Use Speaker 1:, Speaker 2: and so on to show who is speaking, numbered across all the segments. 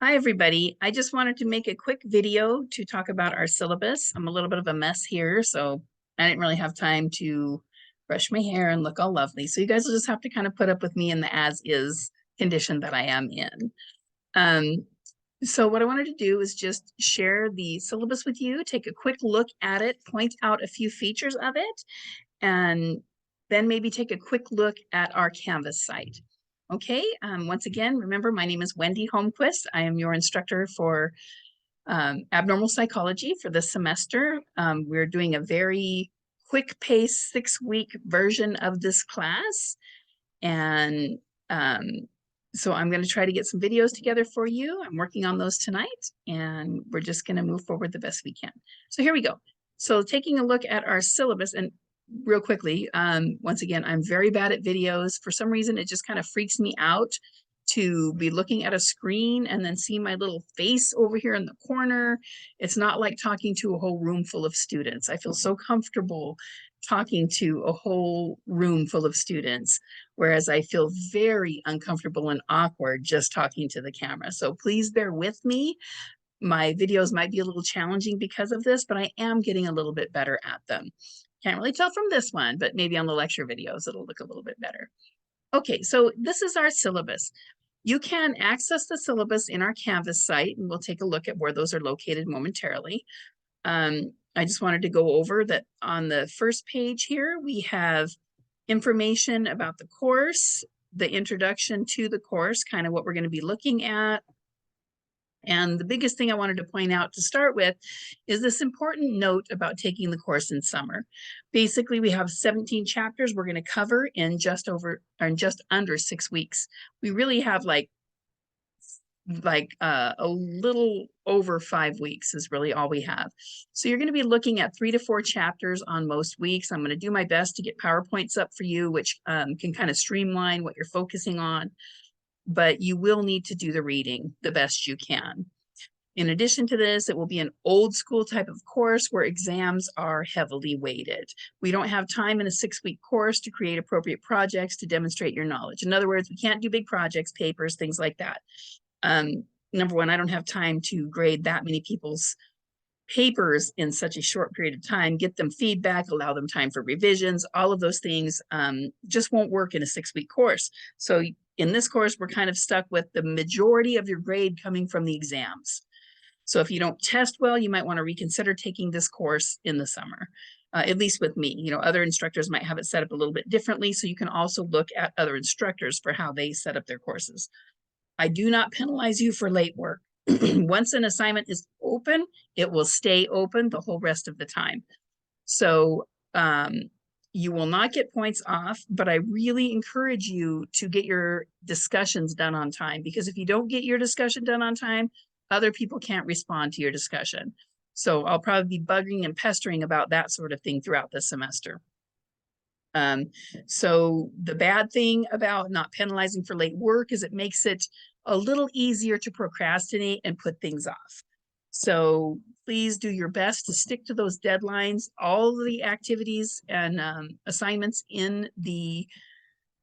Speaker 1: Hi, everybody. I just wanted to make a quick video to talk about our syllabus. I'm a little bit of a mess here, so I didn't really have time to brush my hair and look all lovely. So you guys will just have to kind of put up with me in the as-is condition that I am in. Um, so what I wanted to do is just share the syllabus with you, take a quick look at it, point out a few features of it, and then maybe take a quick look at our Canvas site. Okay, once again, remember, my name is Wendy Holmquist. I am your instructor for abnormal psychology for this semester. We're doing a very quick pace 6-week version of this class. And so I'm going to try to get some videos together for you. I'm working on those tonight, and we're just going to move forward the best we can. So here we go. So taking a look at our syllabus, and real quickly, once again, I'm very bad at videos. For some reason, it just kind of freaks me out to be looking at a screen and then see my little face over here in the corner. It's not like talking to a whole room full of students. I feel so comfortable talking to a whole room full of students, whereas I feel very uncomfortable and awkward just talking to the camera. So please bear with me. My videos might be a little challenging because of this, but I am getting a little bit better at them. Can't really tell from this one, but maybe on the lecture videos, it'll look a little bit better. Okay, so this is our syllabus. You can access the syllabus in our Canvas site, and we'll take a look at where those are located momentarily. I just wanted to go over that on the first page here, we have information about the course, the introduction to the course, kind of what we're going to be looking at. And the biggest thing I wanted to point out to start with is this important note about taking the course in summer. Basically, we have 17 chapters we're going to cover in just under 6 weeks. We really have like a little over 5 weeks is really all we have. So you're going to be looking at 3 to 4 chapters on most weeks. I'm going to do my best to get PowerPoints up for you, which can kind of streamline what you're focusing on, but you will need to do the reading the best you can. In addition to this, it will be an old school type of course where exams are heavily weighted. We don't have time in a 6-week course to create appropriate projects to demonstrate your knowledge. In other words, we can't do big projects, papers, things like that. Number one, I don't have time to grade that many people's papers in such a short period of time, get them feedback, allow them time for revisions. All of those things just won't work in a 6-week course. So in this course, we're kind of stuck with the majority of your grade coming from the exams. So if you don't test well, you might want to reconsider taking this course in the summer. At least with me, other instructors might have it set up a little bit differently. So you can also look at other instructors for how they set up their courses. I do not penalize you for late work. Once an assignment is open, it will stay open the whole rest of the time. So you will not get points off, but I really encourage you to get your discussions done on time, because if you don't get your discussion done on time, other people can't respond to your discussion. So I'll probably be bugging and pestering about that sort of thing throughout the semester. So the bad thing about not penalizing for late work is it makes it a little easier to procrastinate and put things off. So please do your best to stick to those deadlines. All of the activities and assignments in the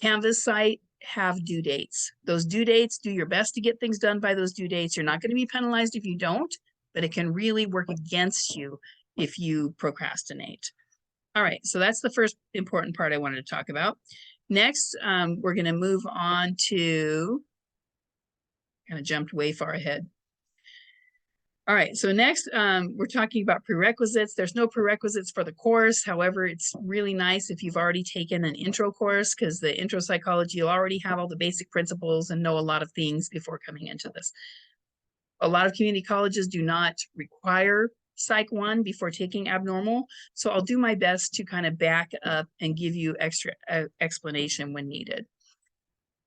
Speaker 1: Canvas site have due dates. Those due dates, do your best to get things done by those due dates. You're not going to be penalized if you don't, but it can really work against you if you procrastinate. All right, so that's the first important part I wanted to talk about. Next, we're going to move on to, kind of jumped way far ahead. All right, so next we're talking about prerequisites. There's no prerequisites for the course. However, it's really nice if you've already taken an intro course, because the intro psychology, you'll already have all the basic principles and know a lot of things before coming into this. A lot of community colleges do not require Psych 1 before taking abnormal. So I'll do my best to kind of back up and give you extra explanation when needed.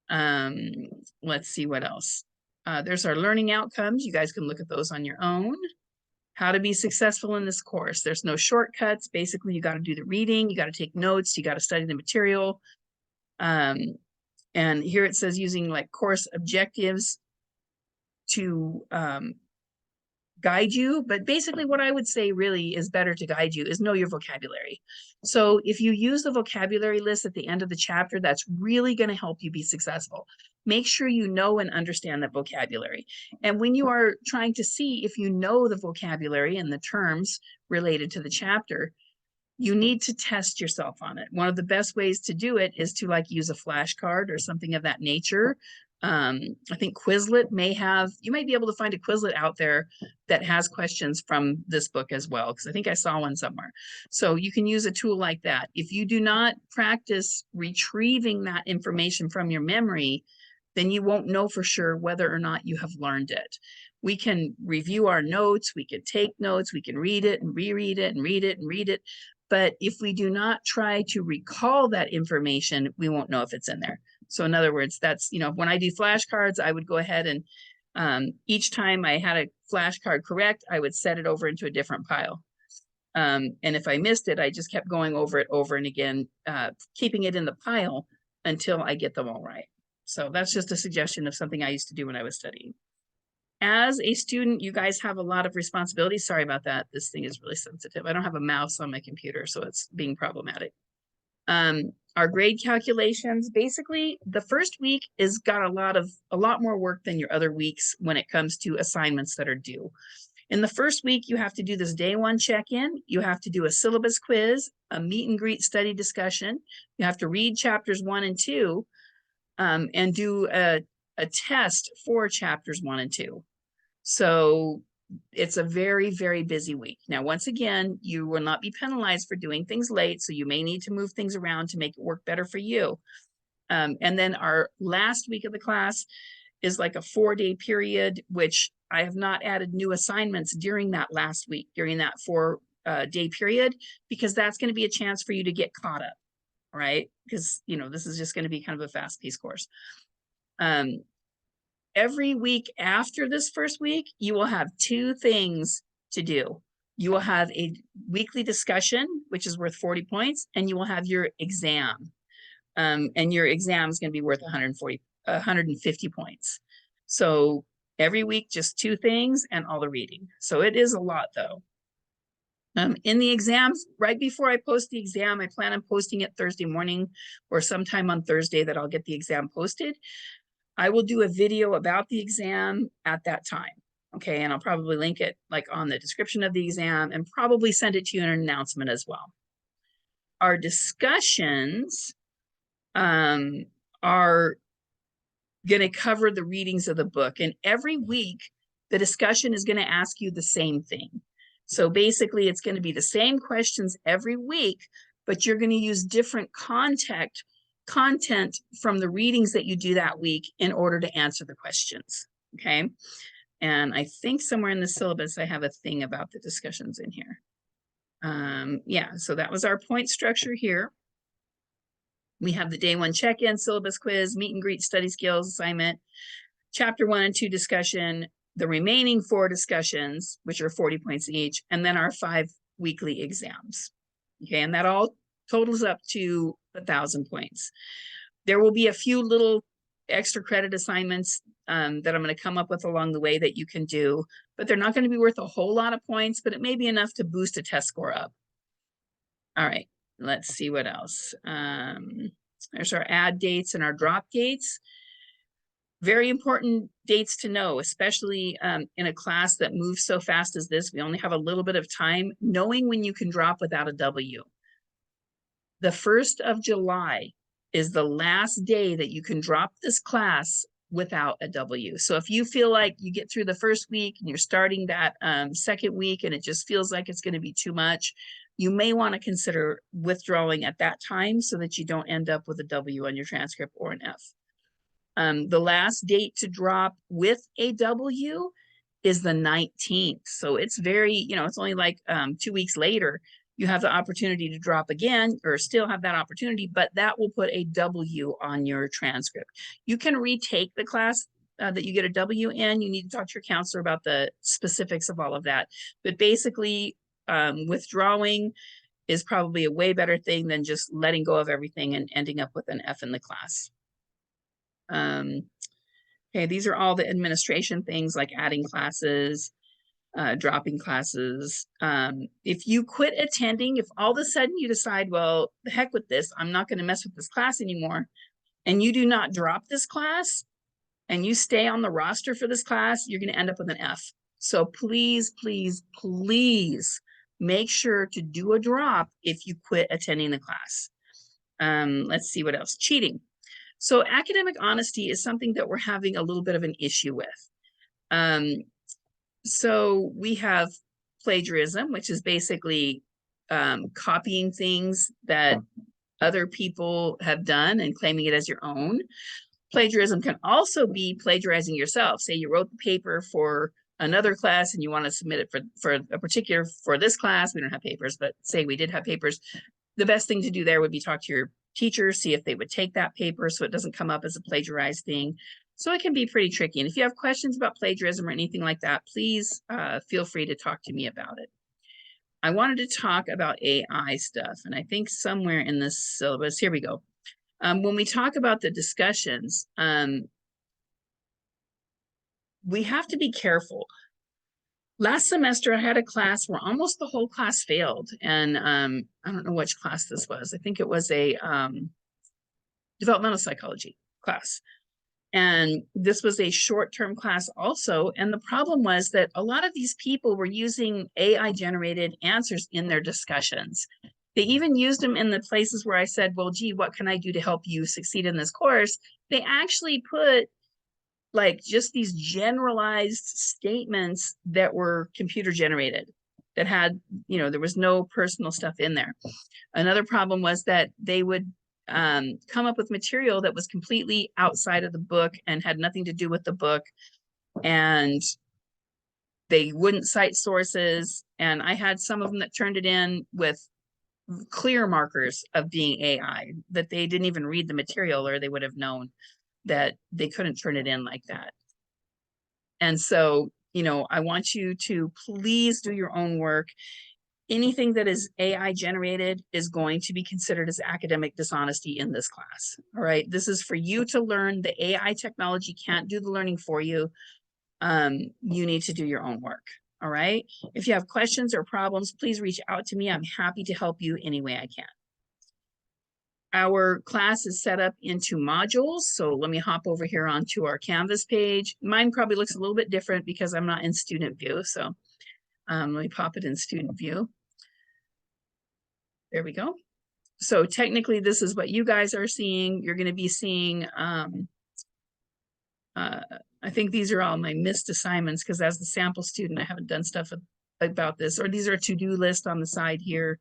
Speaker 1: Let's see what else. There's our learning outcomes. You guys can look at those on your own. How to be successful in this course. There's no shortcuts. Basically, you got to do the reading. You got to take notes. You got to study the material. And here it says using like course objectives to guide you, but basically what I would say really is better to guide you is know your vocabulary. So if you use the vocabulary list at the end of the chapter, that's really going to help you be successful. make sure you know and understand that vocabulary. And when you are trying to see if you know the vocabulary and the terms related to the chapter, you need to test yourself on it. One of the best ways to do it is to like use a flashcard or something of that nature. I think Quizlet you might be able to find a Quizlet out there that has questions from this book as well, because I think I saw one somewhere. So you can use a tool like that. If you do not practice retrieving that information from your memory, then you won't know for sure whether or not you have learned it. We can review our notes, we can take notes, we can read it and reread it and read it and read it. But if we do not try to recall that information, we won't know if it's in there. So in other words, that's, when I do flashcards, I would go ahead and each time I had a flashcard correct, I would set it over into a different pile. And if I missed it, I just kept going over it over and again, keeping it in the pile until I get them all right. So that's just a suggestion of something I used to do when I was studying. As a student, you guys have a lot of responsibilities. Sorry about that. This thing is really sensitive. I don't have a mouse on my computer, so it's being problematic. Our grade calculations, basically the first week is got a lot more work than your other weeks when it comes to assignments that are due. In the first week, you have to do this day one check-in. You have to do a syllabus quiz, a meet and greet study discussion. You have to read chapters 1 and 2, and do a test for chapters 1 and 2. So it's a very, very busy week. Now, once again, you will not be penalized for doing things late, so you may need to move things around to make it work better for you. And then our last week of the class is like a 4-day period, which I have not added new assignments during that last week, during that 4-day period, because that's going to be a chance for you to get caught up, right? Because, this is just going to be kind of a fast-paced course. Every week after this first week, you will have 2 things to do. You will have a weekly discussion, which is worth 40 points, and you will have your exam. And your exam is going to be worth 150 points. So every week, just 2 things and all the reading. So it is a lot though. In the exams, right before I post the exam, I plan on posting it Thursday morning or sometime on Thursday that I'll get the exam posted. I will do a video about the exam at that time. Okay, and I'll probably link it like on the description of the exam and probably send it to you in an announcement as well. Our discussions are going to cover the readings of the book. And every week, the discussion is going to ask you the same thing. So basically, it's going to be the same questions every week, but you're going to use different content from the readings that you do that week in order to answer the questions, okay? And I think somewhere in the syllabus, I have a thing about the discussions in here. Yeah, so that was our point structure here. We have the day 1 check-in, syllabus quiz, meet and greet, study skills assignment, chapter 1 and 2 discussion, the remaining 4 discussions, which are 40 points each, and then our 5 weekly exams. Okay, and that all totals up to 1,000 points. There will be a few little extra credit assignments that I'm going to come up with along the way that you can do, but they're not going to be worth a whole lot of points, but it may be enough to boost a test score up. All right, let's see what else. There's our add dates and our drop dates. Very important dates to know, especially in a class that moves so fast as this. We only have a little bit of time. Knowing when you can drop without a W. The 1st of July is the last day that you can drop this class without a W. So if you feel like you get through the first week and you're starting that second week and it just feels like it's going to be too much, you may want to consider withdrawing at that time so that you don't end up with a W on your transcript or an F. The last date to drop with a W is the 19th. So it's very, it's only like 2 weeks later. You have the opportunity to drop again, or still have that opportunity, but that will put a W on your transcript. You can retake the class that you get a W in. You need to talk to your counselor about the specifics of all of that. But basically, withdrawing is probably a way better thing than just letting go of everything and ending up with an F in the class. Okay, these are all the administration things like adding classes, dropping classes. If you quit attending, if all of a sudden you decide, well, the heck with this, I'm not going to mess with this class anymore, and you do not drop this class, and you stay on the roster for this class, you're going to end up with an F. So please, please, please make sure to do a drop if you quit attending the class. Let's see what else. Cheating. So academic honesty is something that we're having a little bit of an issue with. So we have plagiarism, which is basically copying things that other people have done and claiming it as your own. Plagiarism can also be plagiarizing yourself. Say you wrote the paper for another class and you want to submit it for this class. We don't have papers, but say we did have papers. The best thing to do there would be talk to your teacher, see if they would take that paper so it doesn't come up as a plagiarized thing. So it can be pretty tricky. And if you have questions about plagiarism or anything like that, please feel free to talk to me about it. I wanted to talk about AI stuff, and I think somewhere in this syllabus, here we go. When we talk about the discussions, we have to be careful. Last semester, I had a class where almost the whole class failed. And I don't know which class this was. I think it was a developmental psychology class. And this was a short-term class also. And the problem was that a lot of these people were using AI-generated answers in their discussions. They even used them in the places where I said, well, gee, what can I do to help you succeed in this course? They actually put like just these generalized statements that were computer generated that had, there was no personal stuff in there. Another problem was that they would come up with material that was completely outside of the book and had nothing to do with the book. And they wouldn't cite sources. And I had some of them that turned it in with clear markers of being AI, that they didn't even read the material, or they would have known that they couldn't turn it in like that. And so, I want you to please do your own work. Anything that is AI generated is going to be considered as academic dishonesty in this class. All right. This is for you to learn. The AI technology can't do the learning for you. You need to do your own work. All right. If you have questions or problems, please reach out to me. I'm happy to help you any way I can. Our class is set up into modules. So let me hop over here onto our Canvas page. Mine probably looks a little bit different because I'm not in student view. So let me pop it in student view. There we go. So technically this is what you guys are seeing. You're going to be seeing, I think these are all my missed assignments because as the sample student, I haven't done stuff about this, or these are a to-do list on the side here.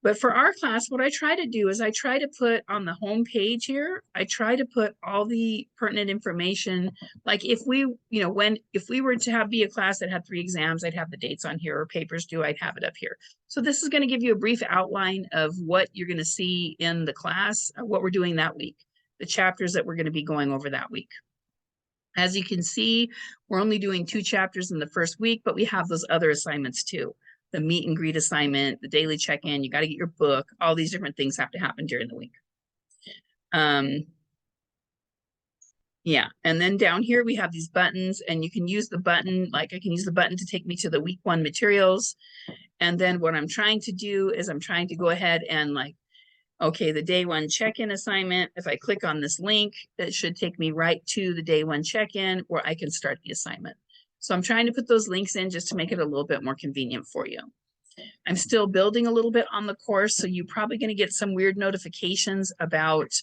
Speaker 1: But for our class, what I try to do is I try to put on the home page here, I try to put all the pertinent information. Like if we, if we were to be a class that had 3 exams, I'd have the dates on here, or papers due, I'd have it up here. So this is going to give you a brief outline of what you're going to see in the class, what we're doing that week, the chapters that we're going to be going over that week. As you can see, we're only doing 2 chapters in the first week, but we have those other assignments too. The meet and greet assignment, the daily check-in, you got to get your book, all these different things have to happen during the week. Yeah, and then down here we have these buttons, and you can use the button, like I can use the button to take me to the week 1 materials. And then what I'm trying to do is I'm trying to go ahead and okay, the day 1 check-in assignment, if I click on this link, it should take me right to the day 1 check-in where I can start the assignment. So I'm trying to put those links in just to make it a little bit more convenient for you. I'm still building a little bit on the course, so you're probably going to get some weird notifications about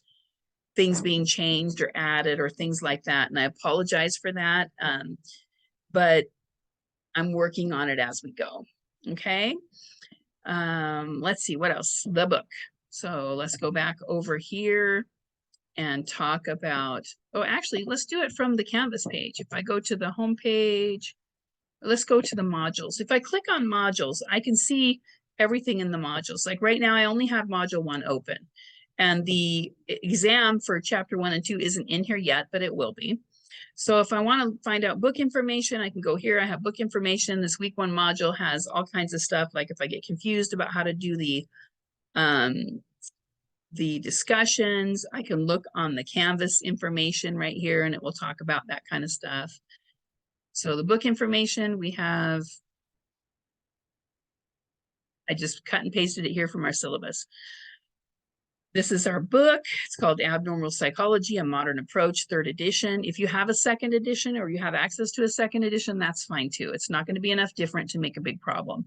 Speaker 1: things being changed or added or things like that. And I apologize for that, but I'm working on it as we go. Okay. Let's see what else. The book. So let's go back over here and talk about, actually, let's do it from the Canvas page. If I go to the home page, let's go to the modules. If I click on modules, I can see everything in the modules. Like right now, I only have module 1 open. And the exam for chapter 1 and 2 isn't in here yet, but it will be. So if I want to find out book information, I can go here. I have book information. This week 1 module has all kinds of stuff. Like if I get confused about how to do the discussions, I can look on the Canvas information right here, and it will talk about that kind of stuff. So the book information, we have, I just cut and pasted it here from our syllabus. This is our book. It's called Abnormal Psychology, A Modern Approach, 3rd edition. If you have a 2nd edition or you have access to a 2nd edition, that's fine too. It's not going to be enough different to make a big problem.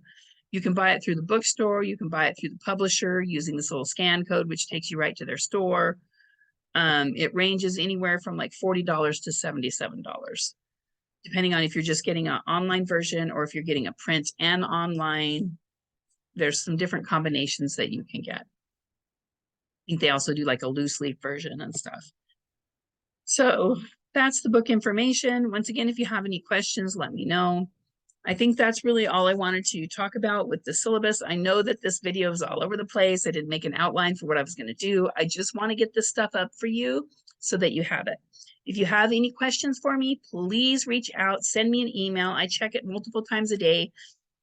Speaker 1: You can buy it through the bookstore. You can buy it through the publisher using this little scan code, which takes you right to their store. It ranges anywhere from like $40 to $77, depending on if you're just getting an online version or if you're getting a print and online. There's some different combinations that you can get. I think they also do like a loose leaf version and stuff. So that's the book information. Once again, if you have any questions, let me know. I think that's really all I wanted to talk about with the syllabus. I know that this video is all over the place. I didn't make an outline for what I was going to do. I just want to get this stuff up for you so that you have it. If you have any questions for me, please reach out, send me an email. I check it multiple times a day,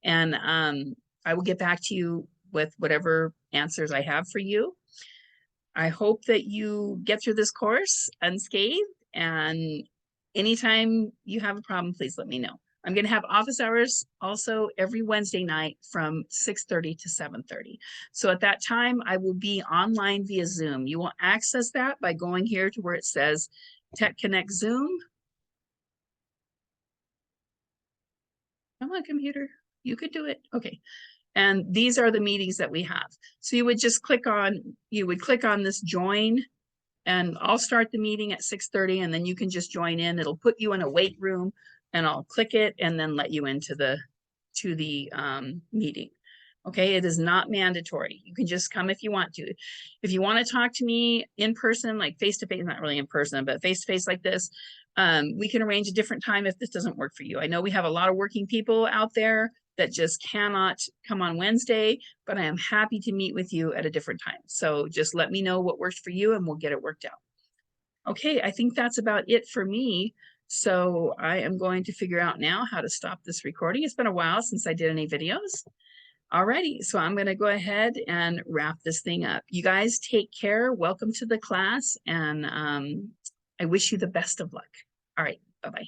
Speaker 1: and I will get back to you with whatever answers I have for you. I hope that you get through this course unscathed, and anytime you have a problem, please let me know. I'm going to have office hours also every Wednesday night from 6:30 to 7:30. So at that time, I will be online via Zoom. You will access that by going here to where it says Tech Connect Zoom. Come on, computer, you could do it. Okay. And these are the meetings that we have. So you would just click on this join, and I'll start the meeting at 6:30, and then you can just join in. It'll put you in a wait room, and I'll click it and then let you into the meeting. Okay, it is not mandatory. You can just come if you want to. If you want to talk to me in person, like face-to-face, not really in person, but face-to-face like this, we can arrange a different time if this doesn't work for you. I know we have a lot of working people out there that just cannot come on Wednesday, but I am happy to meet with you at a different time. So just let me know what works for you and we'll get it worked out. Okay, I think that's about it for me. So I am going to figure out now how to stop this recording. It's been a while since I did any videos. Alrighty, so I'm going to go ahead and wrap this thing up. You guys take care. Welcome to the class, and I wish you the best of luck. All right, bye-bye.